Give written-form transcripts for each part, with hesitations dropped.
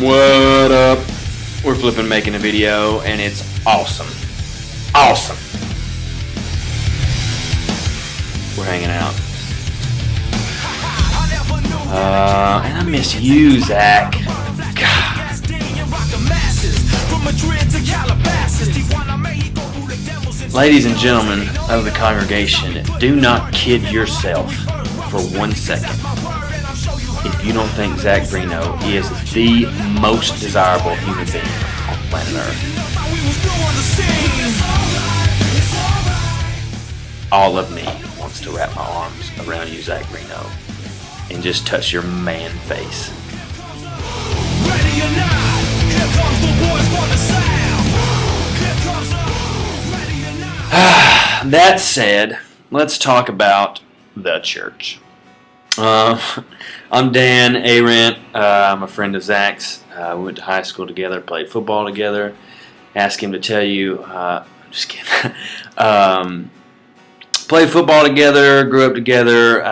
What up? We're flipping making a video and it's awesome. Awesome. We're hanging out. And I miss you, Zach. God. Ladies and gentlemen of the congregation, do not kid yourself for 1 second. If you don't think Zach Reno is the most desirable human being on planet Earth. All of me wants to wrap my arms around you, Zach Reno, and just touch your man face. That said, let's talk about the church. I'm Dan Arendt. I'm a friend of Zach's. We went to high school together, played football together. Asked him to tell you. I'm just kidding. Played football together, grew up together.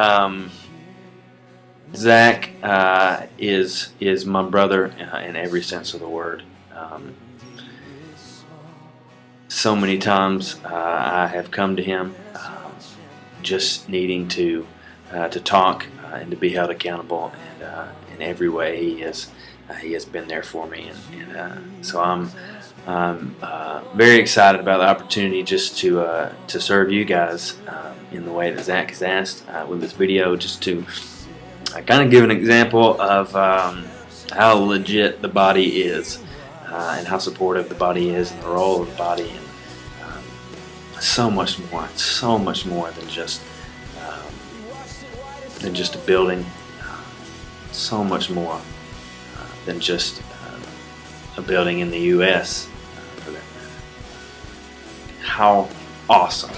Zach is my brother in every sense of the word. So many times I have come to him just needing to talk and to be held accountable, and in every way he has been there for me, and so I'm very excited about the opportunity just to serve you guys in the way that Zach has asked with this video, just to kind of give an example of how legit the body is and how supportive the body is and the role of the body, and so much more than just a building, so much more than just a building in the U.S. For that matter. How awesome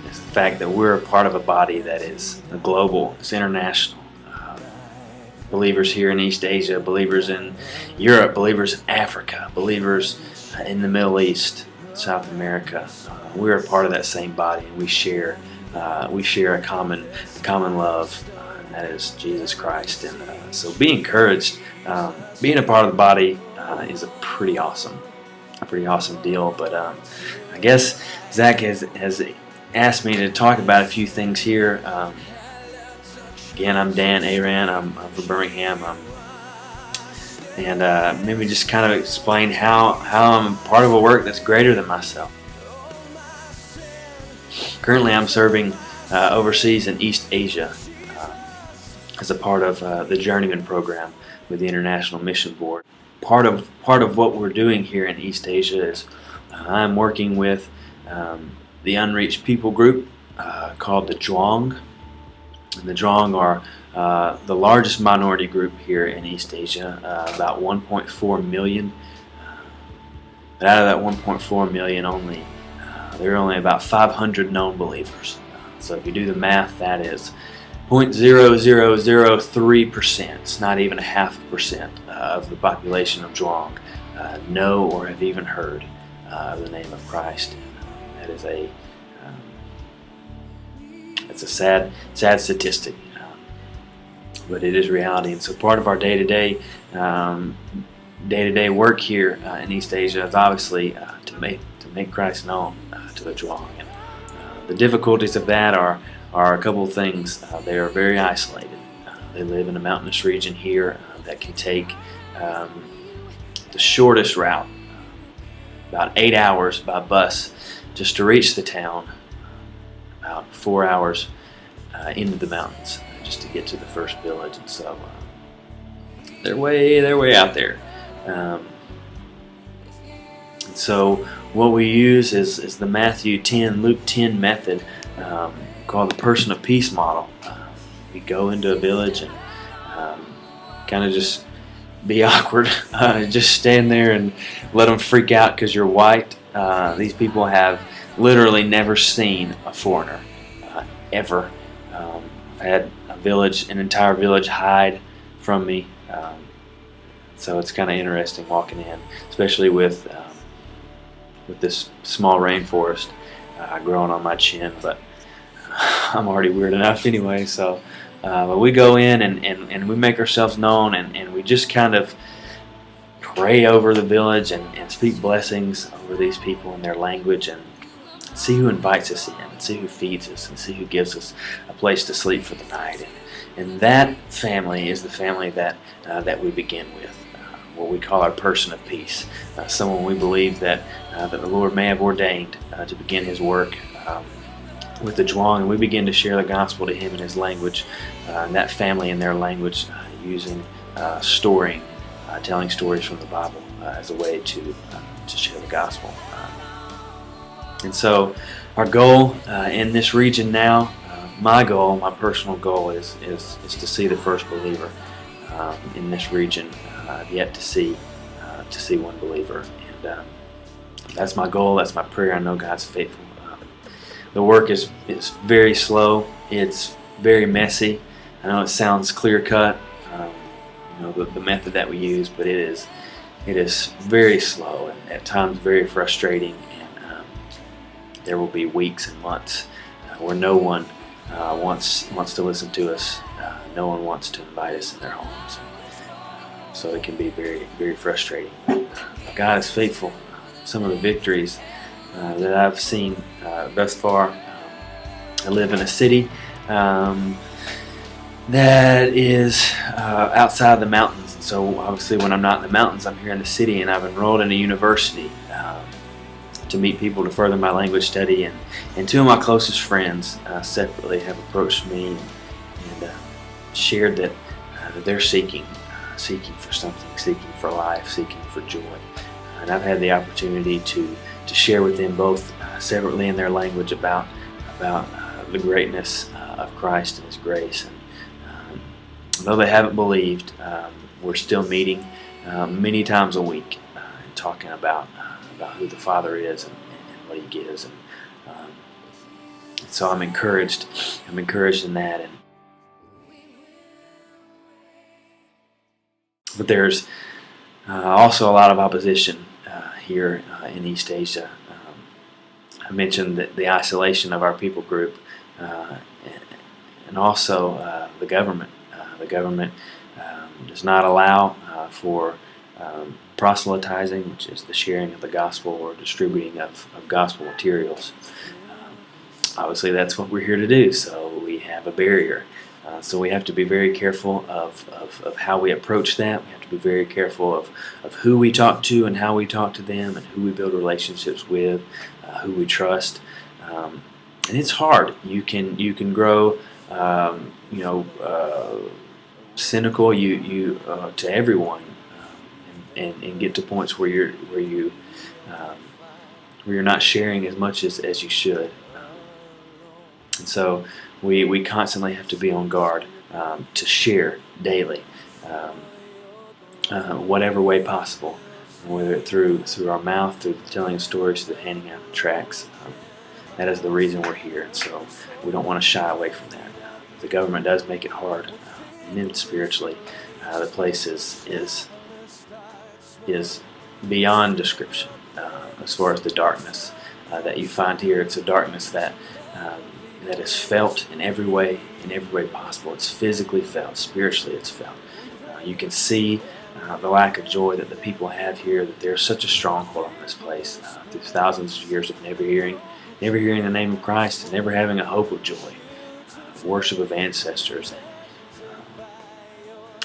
is the fact that we're a part of a body that is global, it's international. Believers here in East Asia, believers in Europe, believers in Africa, believers in the Middle East, South America. We're a part of that same body, and we share a common love, and that is Jesus Christ. And so be encouraged. Being a part of the body is a pretty awesome deal. But I guess Zach has asked me to talk about a few things here. Again, I'm Dan Aran. I'm from Birmingham. And maybe just kind of explain how I'm part of a work that's greater than myself. Currently, I'm serving overseas in East Asia as a part of the Journeyman program with the International Mission Board. Part of what we're doing here in East Asia is I'm working with the unreached people group called the Zhuang. And the Zhuang are the largest minority group here in East Asia, about 1.4 million. But out of that 1.4 million, there are only about 500 known believers. So if you do the math, that is 0.0003%. It's not even 0.5% of the population of Zhuang know or have even heard of the name of Christ. That is it's a sad statistic, but it is reality. And so part of our day-to-day work here in East Asia is obviously to make Christ known to the Zhuang. And the difficulties of that are a couple of things. They are very isolated. They live in a mountainous region here that can take the shortest route, about 8 hours by bus, just to reach the town. About 4 hours into the mountains just to get to the first village, and so they're way out there. So what we use is the Matthew 10, Luke 10 method, called the person of peace model. We go into a village and kind of just be awkward, just stand there and let them freak out because you're white. These people have literally never seen a foreigner ever. I've had an entire village hide from me, so it's kind of interesting walking in, especially with this small rainforest growing on my chin. But I'm already weird enough anyway, so But we go in and we make ourselves known, and we just kind of pray over the village and speak blessings over these people in their language, and see who invites us in, and see who feeds us, and see who gives us a place to sleep for the night. And that family is the family that we begin with, what we call our person of peace, someone we believe that the Lord may have ordained to begin His work with the Zhuang, and we begin to share the gospel to him in his language, and that family in their language, using storying, telling stories from the Bible as a way to share the gospel. And so our goal in this region now, my goal, my personal goal is to see the first believer in this region. I've yet to see one believer, and that's my goal. That's my prayer. I know God's faithful. The work is very slow. It's very messy. I know it sounds clear cut, the method that we use, but it is very slow and at times very frustrating. And there will be weeks and months where no one wants to listen to us. No one wants to invite us in their homes. So it can be very, very frustrating. God is faithful. Some of the victories that I've seen thus far. I live in a city that is outside the mountains. And so obviously when I'm not in the mountains, I'm here in the city, and I've enrolled in a university to meet people to further my language study. And two of my closest friends separately have approached me and shared that they're seeking for something, seeking for life, seeking for joy. And I've had the opportunity to share with them both separately in their language about the greatness of Christ and His grace. And though they haven't believed, we're still meeting many times a week and talking about who the Father is and what He gives. And so I'm encouraged. I'm encouraged in that. But there's also a lot of opposition here in East Asia. I mentioned that the isolation of our people group, and also the government. The government does not allow for proselytizing, which is the sharing of the gospel or distributing of gospel materials. Obviously, that's what we're here to do, so we have a barrier. So we have to be very careful of how we approach that. We have to be very careful of who we talk to and how we talk to them, and who we build relationships with, who we trust. And it's hard. You can grow, cynical to everyone, and get to points where you're not sharing as much as you should. And so we constantly have to be on guard to share daily, whatever way possible, whether through our mouth, through the telling of stories, through the handing out of tracts. That is the reason we're here, and so we don't want to shy away from that. The government does make it hard, and then spiritually, the place is beyond description as far as the darkness that you find here. It's a darkness that is felt in every way possible. It's physically felt, spiritually it's felt. You can see the lack of joy that the people have here, that there's such a stronghold on this place through thousands of years of never hearing the name of Christ, and never having a hope of joy, worship of ancestors.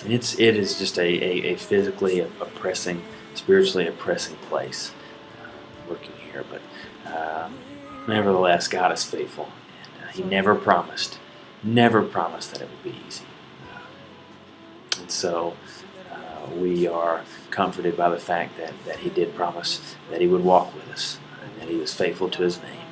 And it is just a physically oppressing, spiritually oppressing place working here. But nevertheless, God is faithful. He never promised that it would be easy. And so we are comforted by the fact that He did promise that He would walk with us, and that He was faithful to His name.